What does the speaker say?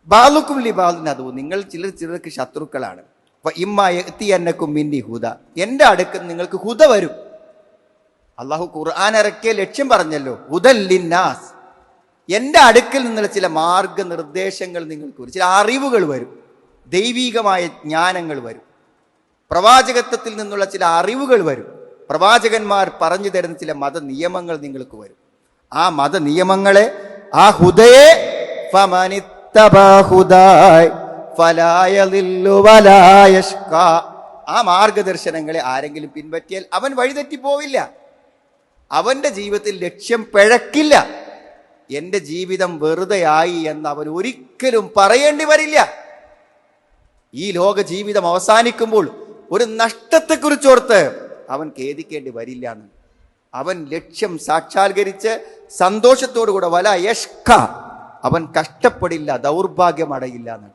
ബാലുക്കും ലിബാലിന് അത് നിങ്ങൾ ചിലർക്ക് ശത്രുക്കളാണ്. ഇമ്മക്കും മിന്നി ഹുദ, എൻ്റെ അടുക്കൽ നിങ്ങൾക്ക് ഹുദ വരും. അള്ളാഹു ഖുർആൻ ഇറക്കിയ ലക്ഷ്യം പറഞ്ഞല്ലോ, ഹുദല്ലിന്നാസ്. എൻ്റെ അടുക്കൽ നിന്നുള്ള ചില മാർഗനിർദ്ദേശങ്ങൾ നിങ്ങൾക്ക് വരും, ചില അറിവുകൾ വരും, ദൈവീകമായ ജ്ഞാനങ്ങൾ വരും, പ്രവാചകത്വത്തിൽ നിന്നുള്ള ചില അറിവുകൾ വരും, പ്രവാചകന്മാർ പറഞ്ഞു തരുന്ന ചില മത നിയമങ്ങൾ നിങ്ങൾക്ക് വരും. ആ മത നിയമങ്ങളെ, ആ ഹുദയെ ആ മാർഗദർശനങ്ങളെ ആരെങ്കിലും പിൻപറ്റിയാൽ അവൻ വഴിതെറ്റി പോവില്ല, അവന്റെ ജീവിതത്തിൽ ലക്ഷ്യം പിഴക്കില്ല. എന്റെ ജീവിതം വെറുതെയായി എന്ന് അവൻ ഒരിക്കലും പറയേണ്ടി വരില്ല. ഈ ലോക ജീവിതം അവസാനിക്കുമ്പോൾ ഒരു നഷ്ടത്തെക്കുറിച്ചോർത്ത് അവൻ ഖേദിക്കേണ്ടി വരില്ല എന്ന്. അവൻ ലക്ഷ്യം സാക്ഷാത്കരിച്ച് സന്തോഷത്തോടുകൂടെ വല യഷ്ക, അവൻ കഷ്ടപ്പെടില്ല, ദൗർഭാഗ്യമടയില്ല എന്ന്.